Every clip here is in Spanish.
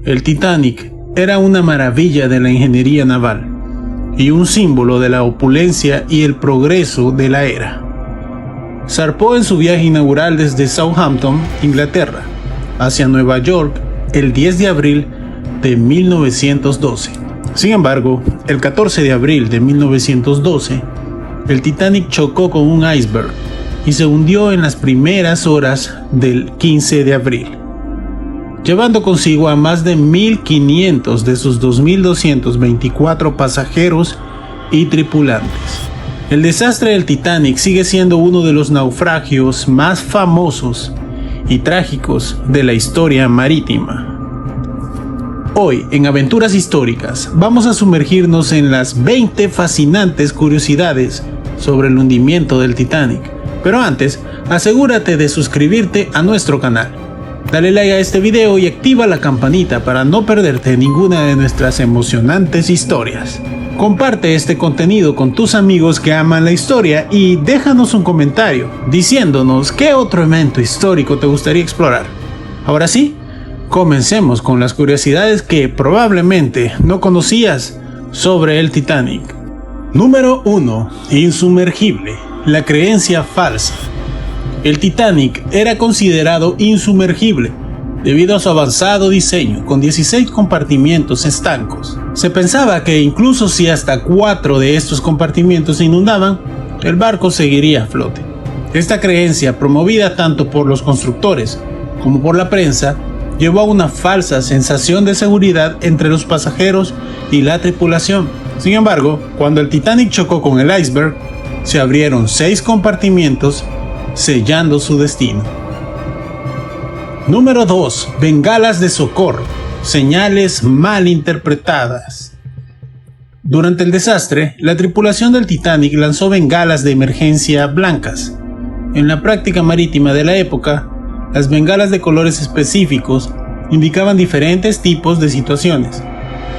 El Titanic era una maravilla de la ingeniería naval y un símbolo de la opulencia y el progreso de la era. Zarpó en su viaje inaugural desde Southampton, Inglaterra, hacia Nueva York el 10 de abril de 1912. Sin embargo, el 14 de abril de 1912, el Titanic chocó con un iceberg y se hundió en las primeras horas del 15 de abril, llevando consigo a más de 1.500 de sus 2.224 pasajeros y tripulantes. El desastre del Titanic sigue siendo uno de los naufragios más famosos y trágicos de la historia marítima. Hoy, en Aventuras Históricas, vamos a sumergirnos en las 20 fascinantes curiosidades sobre el hundimiento del Titanic. Pero antes, asegúrate de suscribirte a nuestro canal. Dale like a este video y activa la campanita para no perderte ninguna de nuestras emocionantes historias. Comparte este contenido con tus amigos que aman la historia y déjanos un comentario diciéndonos qué otro evento histórico te gustaría explorar. Ahora sí, comencemos con las curiosidades que probablemente no conocías sobre el Titanic. Número 1. Insumergible. La creencia falsa. El Titanic era considerado insumergible debido a su avanzado diseño con 16 compartimientos estancos. Se pensaba que incluso si hasta 4 de estos compartimientos se inundaban, el barco seguiría a flote. Esta creencia, promovida tanto por los constructores como por la prensa, llevó a una falsa sensación de seguridad entre los pasajeros y la tripulación. Sin embargo, cuando el Titanic chocó con el iceberg, se abrieron 6 compartimientos, sellando su destino. Número 2. Bengalas de socorro. Señales mal interpretadas. Durante el desastre, la tripulación del Titanic lanzó bengalas de emergencia blancas. En la práctica marítima de la época, las bengalas de colores específicos indicaban diferentes tipos de situaciones.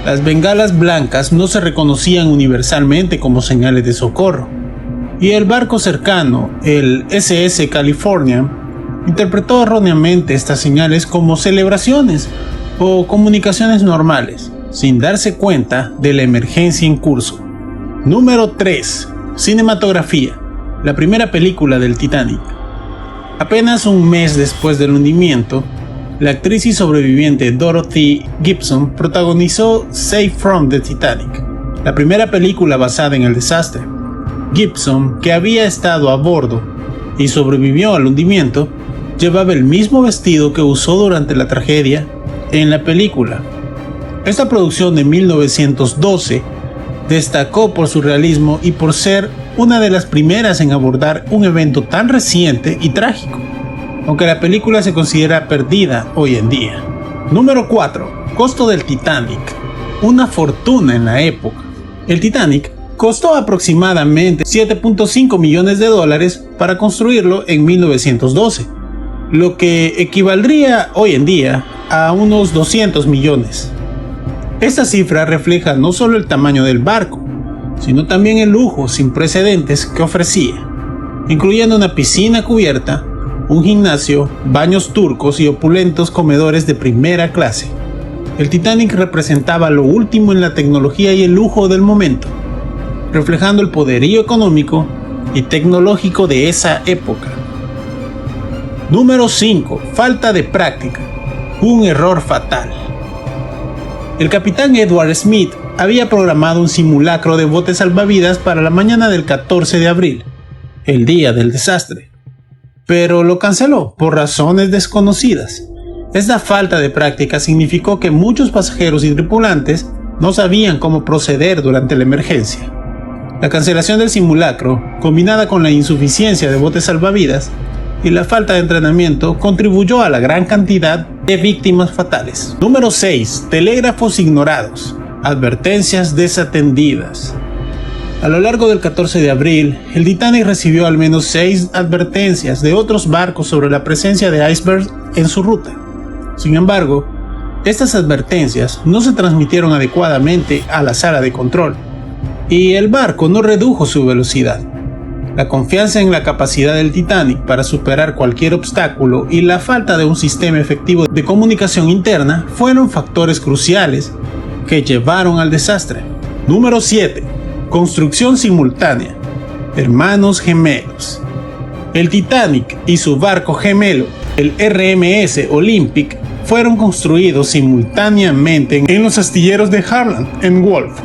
Las bengalas blancas no se reconocían universalmente como señales de socorro, y el barco cercano, el SS California, interpretó erróneamente estas señales como celebraciones o comunicaciones normales, sin darse cuenta de la emergencia en curso. Número 3. Cinematografía. La primera película del Titanic. Apenas un mes después del hundimiento, la actriz y sobreviviente Dorothy Gibson protagonizó Safe from the Titanic, la primera película basada en el desastre. Gibson, que había estado a bordo y sobrevivió al hundimiento, llevaba el mismo vestido que usó durante la tragedia en la película. Esta producción de 1912 destacó por su realismo y por ser una de las primeras en abordar un evento tan reciente y trágico, aunque la película se considera perdida hoy en día. Número 4. Costo del Titanic. Una fortuna en la época. El Titanic costó aproximadamente $7.5 millones para construirlo en 1912, lo que equivaldría hoy en día a unos 200 millones. Esta cifra refleja no solo el tamaño del barco, sino también el lujo sin precedentes que ofrecía, incluyendo una piscina cubierta, un gimnasio, baños turcos y opulentos comedores de primera clase. El Titanic representaba lo último en la tecnología y el lujo del momento, reflejando el poderío económico y tecnológico de esa época. Número 5. Falta de práctica. Un error fatal. El capitán Edward Smith había programado un simulacro de botes salvavidas para la mañana del 14 de abril, el día del desastre, pero lo canceló por razones desconocidas. Esta falta de práctica significó que muchos pasajeros y tripulantes no sabían cómo proceder durante la emergencia. La cancelación del simulacro, combinada con la insuficiencia de botes salvavidas y la falta de entrenamiento, contribuyó a la gran cantidad de víctimas fatales. Número 6. Telégrafos ignorados. Advertencias desatendidas. A lo largo del 14 de abril, el Titanic recibió al menos 6 advertencias de otros barcos sobre la presencia de icebergs en su ruta. Sin embargo, estas advertencias no se transmitieron adecuadamente a la sala de control, y el barco no redujo su velocidad. La confianza en la capacidad del Titanic para superar cualquier obstáculo y la falta de un sistema efectivo de comunicación interna fueron factores cruciales que llevaron al desastre. Número 7. Construcción simultánea. Hermanos gemelos. El Titanic y su barco gemelo, el RMS Olympic, fueron construidos simultáneamente en los astilleros de Harland en Wolf.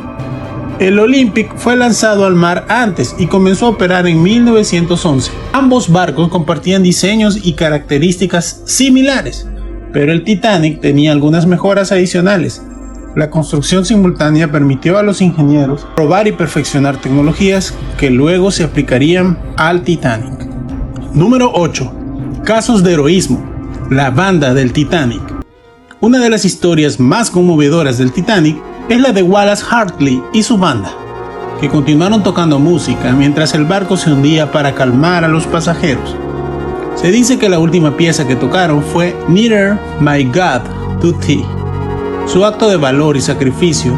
El Olympic fue lanzado al mar antes y comenzó a operar en 1911. Ambos barcos compartían diseños y características similares, pero el Titanic tenía algunas mejoras adicionales. La construcción simultánea permitió a los ingenieros probar y perfeccionar tecnologías que luego se aplicarían al Titanic. Número 8. Casos de heroísmo. La banda del Titanic. Una de las historias más conmovedoras del Titanic es la de Wallace Hartley y su banda, que continuaron tocando música mientras el barco se hundía para calmar a los pasajeros. Se dice que la última pieza que tocaron fue Nearer My God to Thee. Su acto de valor y sacrificio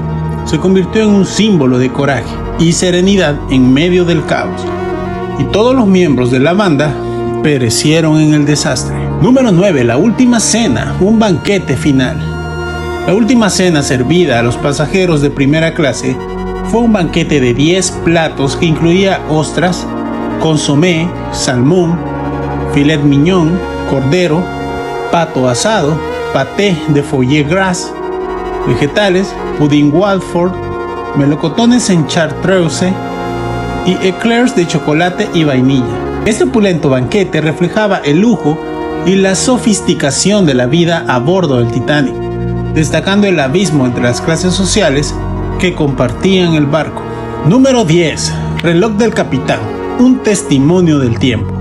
se convirtió en un símbolo de coraje y serenidad en medio del caos, y todos los miembros de la banda perecieron en el desastre. Número 9. La última cena, un banquete final. La última cena servida a los pasajeros de primera clase fue un banquete de 10 platos que incluía ostras, consomé, salmón, filet mignon, cordero, pato asado, paté de foie gras, vegetales, pudín Watford, melocotones en chartreuse y eclairs de chocolate y vainilla. Este opulento banquete reflejaba el lujo y la sofisticación de la vida a bordo del Titanic, destacando el abismo entre las clases sociales que compartían el barco. Número 10. Reloj del capitán, un testimonio del tiempo.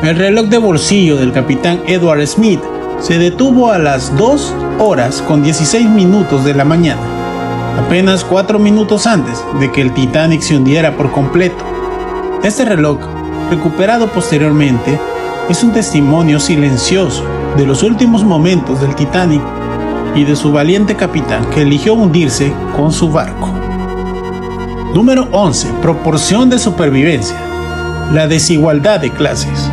El reloj de bolsillo del capitán Edward Smith se detuvo a las 2 horas con 16 minutos de la mañana, apenas 4 minutos antes de que el Titanic se hundiera por completo. Este reloj, recuperado posteriormente, es un testimonio silencioso de los últimos momentos del Titanic y de su valiente capitán que eligió hundirse con su barco. Número 11. Proporción de supervivencia. La desigualdad de clases.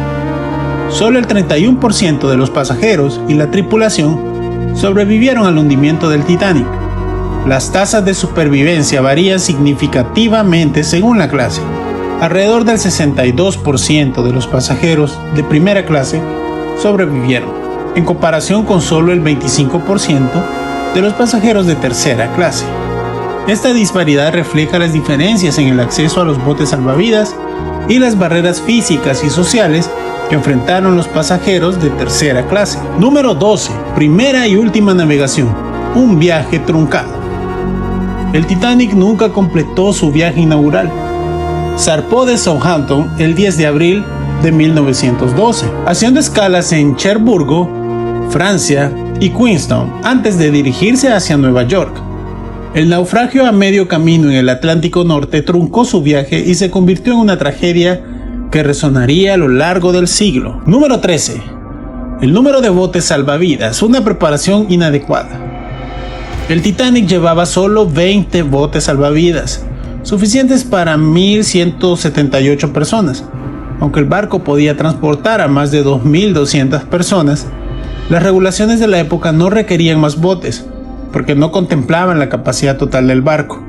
Solo el 31% de los pasajeros y la tripulación sobrevivieron al hundimiento del Titanic. Las tasas de supervivencia varían significativamente según la clase. Alrededor del 62% de los pasajeros de primera clase sobrevivieron, en comparación con solo el 25% de los pasajeros de tercera clase. Esta disparidad refleja las diferencias en el acceso a los botes salvavidas y las barreras físicas y sociales que enfrentaron los pasajeros de tercera clase. Número 12. Primera y última navegación. Un viaje truncado. El Titanic nunca completó su viaje inaugural. Zarpó de Southampton el 10 de abril de 1912, haciendo escalas en Cherburgo, Francia y Queenstown antes de dirigirse hacia Nueva York. El naufragio a medio camino en el Atlántico Norte truncó su viaje y se convirtió en una tragedia que resonaría a lo largo del siglo. Número 13. El número de botes salvavidas, una preparación inadecuada. El Titanic llevaba solo 20 botes salvavidas, suficientes para 1.178 personas. Aunque el barco podía transportar a más de 2.200 personas, las regulaciones de la época no requerían más botes, porque no contemplaban la capacidad total del barco.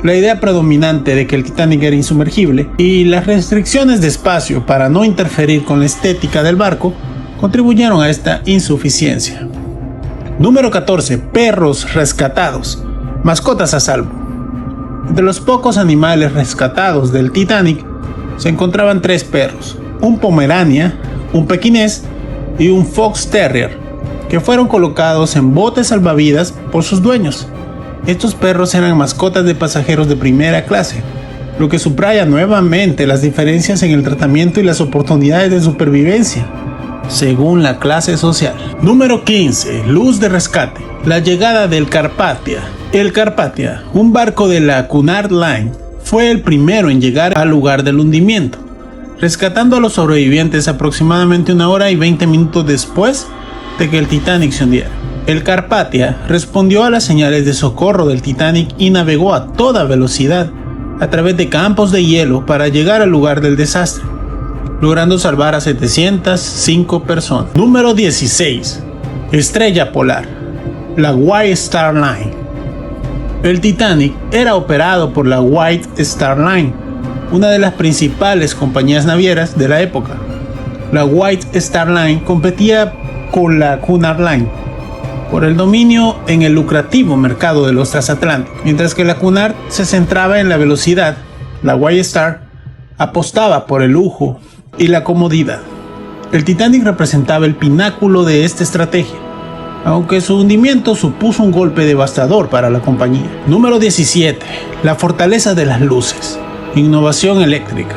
La idea predominante de que el Titanic era insumergible y las restricciones de espacio para no interferir con la estética del barco contribuyeron a esta insuficiencia. Número 14. Perros rescatados, mascotas a salvo. Entre los pocos animales rescatados del Titanic se encontraban 3 perros, un Pomerania, un pequinés y un Fox Terrier, que fueron colocados en botes salvavidas por sus dueños. Estos perros eran mascotas de pasajeros de primera clase, lo que subraya nuevamente las diferencias en el tratamiento y las oportunidades de supervivencia, según la clase social. Número 15. Luz de rescate. La llegada del Carpathia. El Carpathia, un barco de la Cunard Line, fue el primero en llegar al lugar del hundimiento, rescatando a los sobrevivientes aproximadamente 1 hora y 20 minutos después de que el Titanic se hundiera. El Carpathia respondió a las señales de socorro del Titanic y navegó a toda velocidad a través de campos de hielo para llegar al lugar del desastre, logrando salvar a 705 personas. Número 16. Estrella polar, la White Star Line. El Titanic era operado por la White Star Line, una de las principales compañías navieras de la época. La White Star Line competía con la Cunard Line por el dominio en el lucrativo mercado de los transatlánticos. Mientras que la Cunard se centraba en la velocidad, la White Star apostaba por el lujo y la comodidad. El Titanic representaba el pináculo de esta estrategia, aunque su hundimiento supuso un golpe devastador para la compañía. Número 17. La fortaleza de las luces. Innovación eléctrica.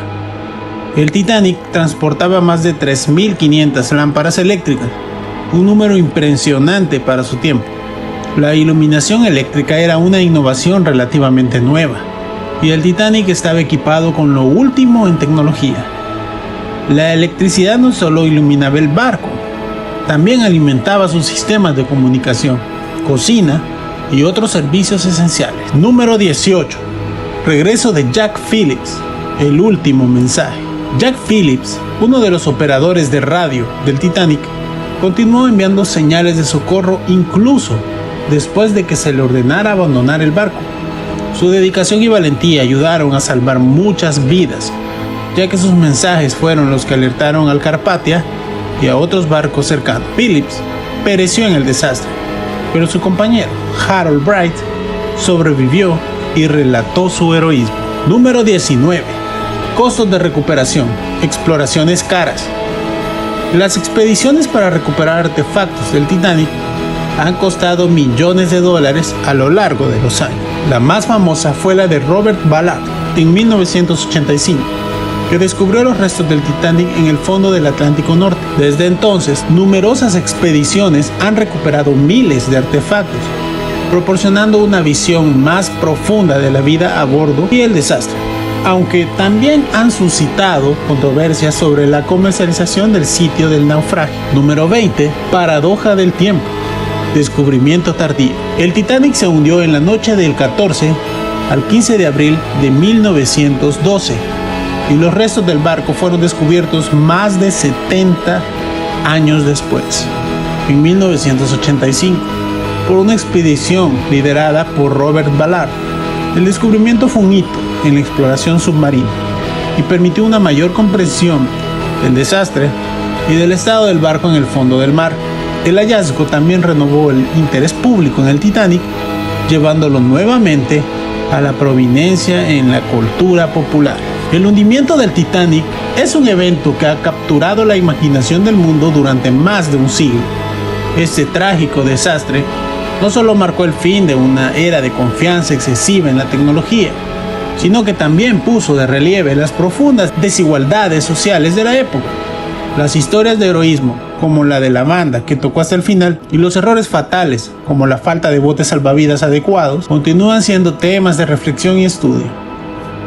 El Titanic transportaba más de 3.500 lámparas eléctricas, un número impresionante para su tiempo. La iluminación eléctrica era una innovación relativamente nueva, y el Titanic estaba equipado con lo último en tecnología. La electricidad no solo iluminaba el barco, también alimentaba sus sistemas de comunicación, cocina y otros servicios esenciales. Número 18. Regreso de Jack Phillips, el último mensaje. Jack Phillips, uno de los operadores de radio del Titanic, continuó enviando señales de socorro incluso después de que se le ordenara abandonar el barco. Su dedicación y valentía ayudaron a salvar muchas vidas, ya que sus mensajes fueron los que alertaron al Carpathia y a otros barcos cercanos. Phillips pereció en el desastre, pero su compañero, Harold Bright, sobrevivió y relató su heroísmo. Número 19. Costos de recuperación. Exploraciones caras. Las expediciones para recuperar artefactos del Titanic han costado millones de dólares a lo largo de los años. La más famosa fue la de Robert Ballard en 1985, que descubrió los restos del Titanic en el fondo del Atlántico Norte. Desde entonces, numerosas expediciones han recuperado miles de artefactos, proporcionando una visión más profunda de la vida a bordo y el desastre, aunque también han suscitado controversias sobre la comercialización del sitio del naufragio. Número 20. Paradoja del tiempo. Descubrimiento tardío. El Titanic se hundió en la noche del 14 al 15 de abril de 1912 y los restos del barco fueron descubiertos más de 70 años después, en 1985, por una expedición liderada por Robert Ballard. El descubrimiento fue un hito en la exploración submarina y permitió una mayor comprensión del desastre y del estado del barco en el fondo del mar. El hallazgo también renovó el interés público en el Titanic, llevándolo nuevamente a la prominencia en la cultura popular. El hundimiento del Titanic es un evento que ha capturado la imaginación del mundo durante más de un siglo. Este trágico desastre no solo marcó el fin de una era de confianza excesiva en la tecnología, sino que también puso de relieve las profundas desigualdades sociales de la época. Las historias de heroísmo, como la de la banda que tocó hasta el final, y los errores fatales, como la falta de botes salvavidas adecuados, continúan siendo temas de reflexión y estudio.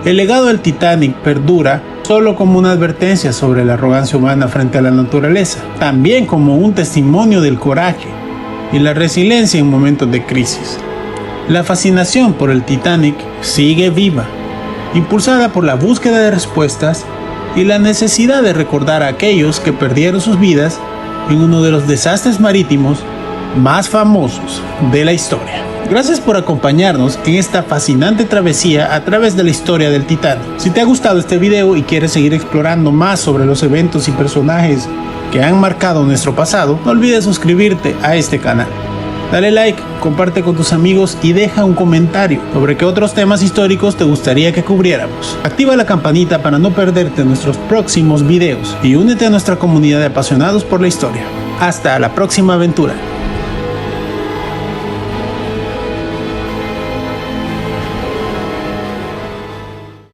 El legado del Titanic perdura solo como una advertencia sobre la arrogancia humana frente a la naturaleza, también como un testimonio del coraje y la resiliencia en momentos de crisis. La fascinación por el Titanic sigue viva, impulsada por la búsqueda de respuestas y la necesidad de recordar a aquellos que perdieron sus vidas en uno de los desastres marítimos más famosos de la historia. Gracias por acompañarnos en esta fascinante travesía a través de la historia del Titanic. Si te ha gustado este video y quieres seguir explorando más sobre los eventos y personajes que han marcado nuestro pasado, no olvides suscribirte a este canal. Dale like, comparte con tus amigos y deja un comentario sobre qué otros temas históricos te gustaría que cubriéramos. Activa la campanita para no perderte nuestros próximos videos y únete a nuestra comunidad de apasionados por la historia. Hasta la próxima aventura.